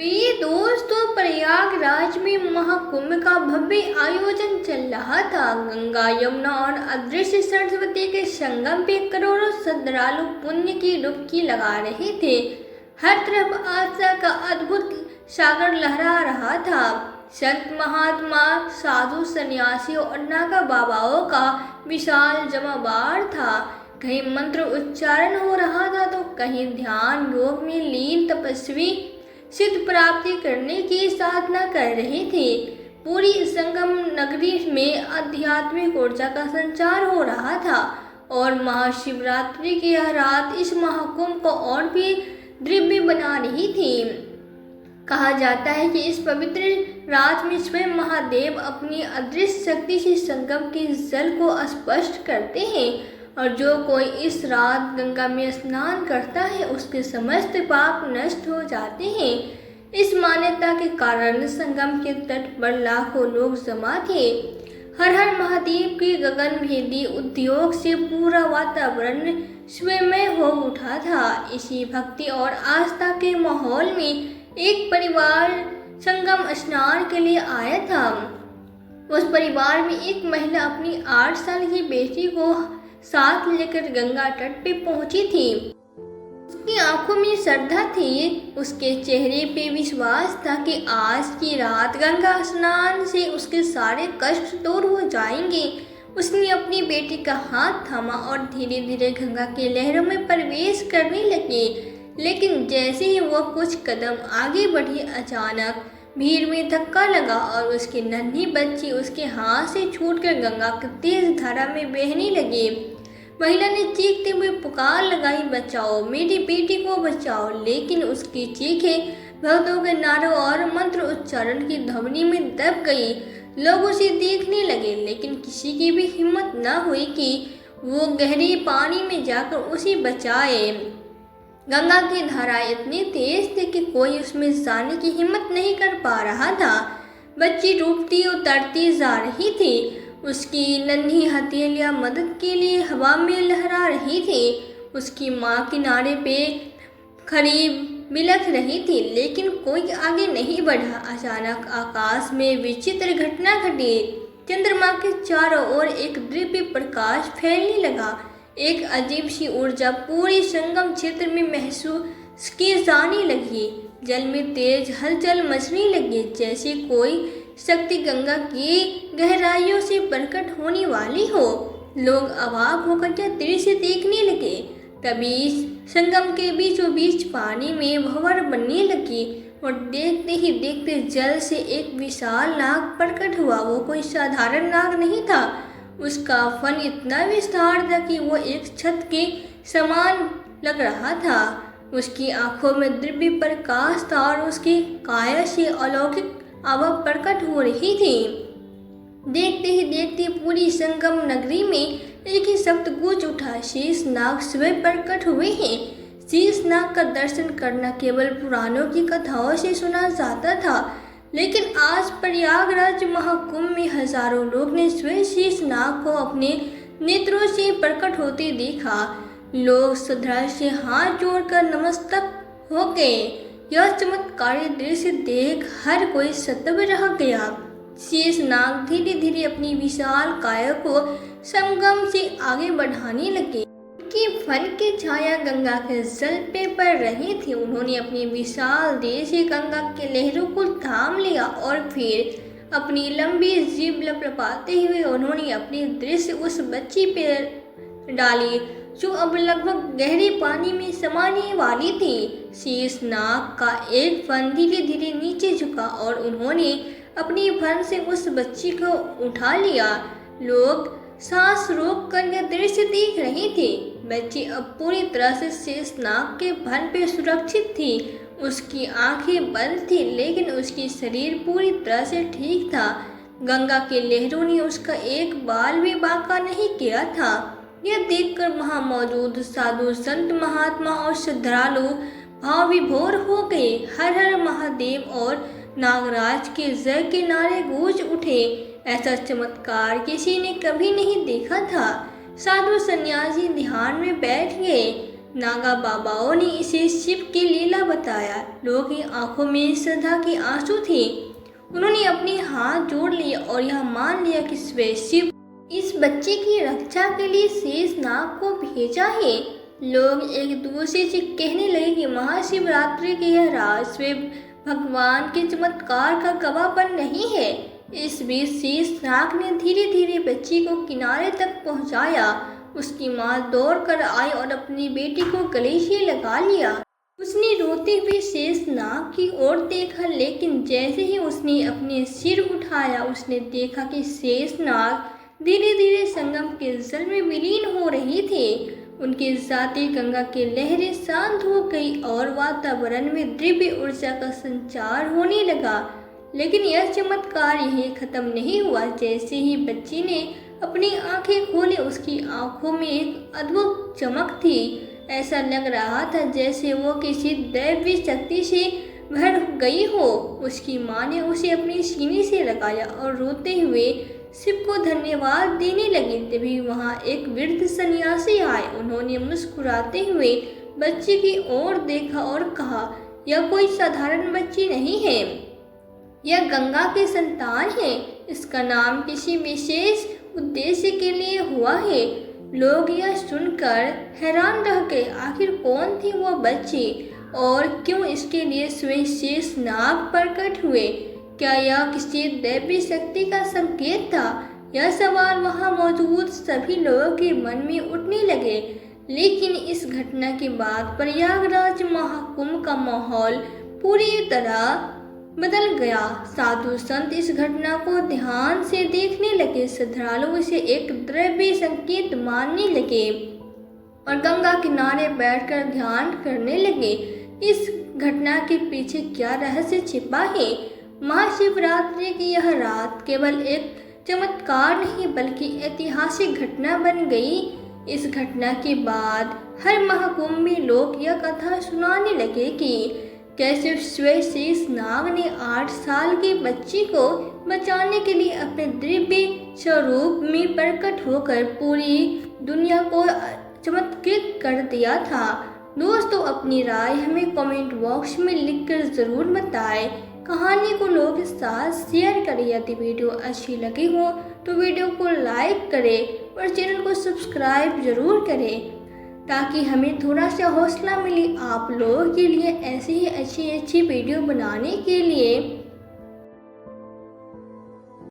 प्रिय दोस्तों, प्रयागराज में महाकुंभ का भव्य आयोजन चल रहा था। गंगा, यमुना और अदृश्य सरस्वती के संगम पे करोड़ों श्रद्धालु पुण्य की डुबकी लगा रहे थे। हर तरफ आस्था का अद्भुत सागर लहरा रहा था। संत महात्मा, साधु, सन्यासियों और नागा बाबाओं का विशाल जमावाड़ा था। कहीं मंत्र उच्चारण हो रहा था तो कहीं ध्यान योग में लीन तपस्वी सिद्ध प्राप्ति करने की साधना कर रहे थे। पूरी संगम नगरी में आध्यात्मिक ऊर्जा का संचार हो रहा था और महाशिवरात्रि की यह रात इस महाकुंभ को और भी दिव्य बना रही थी। कहा जाता है कि इस पवित्र रात में स्वयं महादेव अपनी अदृश्य शक्ति से संगम के जल को स्पष्ट करते हैं और जो कोई इस रात गंगा में स्नान करता है उसके समस्त पाप नष्ट हो जाते हैं। इस मान्यता के कारण संगम के तट पर लाखों लोग जमा थे। हर हर महादेव के गगनभेदी उद्योग से पूरा वातावरण स्वयंमय हो उठा था। इसी भक्ति और आस्था के माहौल में एक परिवार संगम स्नान के लिए आया था। उस परिवार में एक महिला अपनी 8 साल की बेटी को साथ लेकर गंगा तट पे पहुंची थी। उसकी आंखों में श्रद्धा थी, उसके चेहरे पे विश्वास था कि आज की रात गंगा स्नान से उसके सारे कष्ट दूर हो जाएंगे। उसने अपनी बेटी का हाथ थामा और धीरे धीरे गंगा की लहरों में प्रवेश करने लगी। लेकिन जैसे ही वो कुछ कदम आगे बढ़ी, अचानक भीड़ में धक्का लगा और उसकी नन्ही बच्ची उसके हाथ से छूटकर गंगा की तेज धारा में बहने लगी। महिला ने चीखते हुए पुकार लगाई, बचाओ, मेरी बेटी को बचाओ। लेकिन उसकी चीखें भक्तों के नारों और मंत्र उच्चारण की ध्वनि में दब गई। लोग उसे देखने लगे लेकिन किसी की भी हिम्मत न हुई कि वो गहरे पानी में जाकर उसे बचाए। गंगा की धारा इतनी तेज थी कि कोई उसमें जाने की हिम्मत नहीं कर पा रहा था। बच्ची डूबती उतरती जा रही थी। उसकी नन्ही हथेलियां मदद के लिए हवा में लहरा रही थी। उसकी माँ किनारे पे खड़ी बिलख रही थी लेकिन कोई आगे नहीं बढ़ा। अचानक आकाश में विचित्र घटना घटी। चंद्रमा के चारों ओर एक दिव्य प्रकाश फैलने लगा। एक अजीब सी ऊर्जा पूरी संगम क्षेत्र में महसूस की जाने लगी। जल में तेज हलचल मचने लगी, जैसे कोई शक्ति गंगा की गहराइयों से प्रकट होने वाली हो। लोग अवाक होकर यह दृश्य देखने लगे। तभी संगम के बीचों बीच पानी में भंवर बनने लगी और देखते ही देखते जल से एक विशाल नाग प्रकट हुआ। वो कोई साधारण नाग नहीं था। उसका फन इतना विस्तार था कि वो एक छत के समान लग रहा था। उसकी आंखों में दिव्य प्रकाश था और उसकी काया से अलौकिक आभा प्रकट हो रही थी। देखते ही देखते पूरी संगम नगरी में एक ही शब्द गूंज उठा, शेषनाग स्वयं प्रकट हुए हैं। शेषनाग का दर्शन करना केवल पुराणों की कथाओं से सुना जाता था, लेकिन आज प्रयागराज महाकुंभ में हजारों लोग ने स्वयं शेषनाग को अपने नेत्रों से प्रकट होते देखा। लोग श्रद्धा से हाथ जोड़कर नतमस्तक हो गए। यह चमत्कारी दृश्य देख हर कोई स्तब्ध रह गया। शेषनाग धीरे धीरे अपनी विशाल काया को संगम से आगे बढ़ाने लगे। कि फन की छाया गंगा के जल पे पड़ रही थी। उन्होंने अपनी विशाल देह से गंगा के लहरों को थाम लिया और फिर अपनी लंबी जीभ लपलपाते हुए उन्होंने अपनी दृष्टि उस बच्ची पे डाली जो अब लगभग गहरे पानी में समाने वाली थी। शेषनाग का एक फन धीरे धीरे नीचे झुका और उन्होंने अपनी फन से उस बच्ची को उठा लिया। लोग सांस रोक कर यह दृश्य देख रहे थे। बच्ची अब पूरी तरह से शेषनाग के फन पे सुरक्षित थी। उसकी आंखें बंद थी लेकिन उसकी शरीर पूरी तरह से ठीक था। गंगा के लहरों ने उसका एक बाल भी बांका नहीं किया था। यह देखकर वहां मौजूद साधु, संत, महात्मा और श्रद्धालु भाव विभोर हो गए। हर हर महादेव और नागराज के जय के नारे गूंज उठे। ऐसा चमत्कार किसी ने कभी नहीं देखा था। साधु सन्यासी ध्यान में बैठ गए। नागा बाबाओं ने इसे शिव की लीला बताया। लोगों की आंखों में श्रद्धा के आंसू थे। उन्होंने अपने हाथ जोड़ लिए और यह मान लिया कि स्वयं शिव इस बच्चे की रक्षा के लिए शेषनाग को भेजा है। लोग एक दूसरे से कहने लगे कि महाशिवरात्रि की यह रात स्वयं भगवान के चमत्कार का गवाहपन नहीं है। इस बीच शेषनाग ने धीरे धीरे बच्ची को किनारे तक पहुंचाया। उसकी माँ दौड़ कर आई और अपनी बेटी को गले से लगा लिया। उसने रोते हुए शेषनाग की ओर देखा, लेकिन जैसे ही उसने अपने सिर उठाया उसने देखा कि शेषनाग धीरे धीरे संगम के जल में विलीन हो रही थे। उनके साथ गंगा की लहरें शांत हो गई और वातावरण में दिव्य ऊर्जा का संचार होने लगा। लेकिन यह चमत्कार यहीं खत्म नहीं हुआ। जैसे ही बच्ची ने अपनी आंखें खोली उसकी आंखों में एक अद्भुत चमक थी। ऐसा लग रहा था जैसे वो किसी दैवीय शक्ति से भर गई हो। उसकी माँ ने उसे अपने सीने से लगाया और रोते हुए शिव को धन्यवाद देने लगी। तभी वहाँ एक वृद्ध सन्यासी आए। उन्होंने मुस्कुराते हुए बच्ची की ओर देखा और कहा, यह कोई साधारण बच्ची नहीं है, यह गंगा की संतान है। इसका नाम किसी विशेष उद्देश्य के लिए हुआ है। लोग यह सुनकर हैरान रह गए। आखिर कौन थी वह बच्ची और क्यों इसके लिए स्वयं शेषनाग प्रकट हुए? क्या यह किसी दैवीय शक्ति का संकेत था? यह सवाल वहां मौजूद सभी लोगों के मन में उठने लगे। लेकिन इस घटना के बाद प्रयागराज महाकुंभ का माहौल पूरी तरह बदल गया। साधु संत इस घटना को ध्यान से देखने लगे। श्रद्धालु इसे एक दैवीय संकेत मानने लगे और गंगा किनारे बैठकर ध्यान करने लगे। इस घटना के पीछे क्या रहस्य छिपा है? महाशिवरात्रि की यह रात केवल एक चमत्कार नहीं बल्कि ऐतिहासिक घटना बन गई। इस घटना के बाद हर महाकुंभ में लोग यह कथा सुनाने लगे कि कैसे स्वयं शेषनाग ने 8 साल की बच्ची को बचाने के लिए अपने दिव्य स्वरूप में प्रकट होकर पूरी दुनिया को चमत्कृत कर दिया था। दोस्तों, अपनी राय हमें कमेंट बॉक्स में लिखकर ज़रूर बताएं। कहानी को लोगों के साथ शेयर करें। यदि वीडियो अच्छी लगी हो तो वीडियो को लाइक करें और चैनल को सब्सक्राइब ज़रूर करें ताकि हमें थोड़ा सा हौसला मिले आप लोगों के लिए ऐसी ही अच्छी वीडियो बनाने के लिए।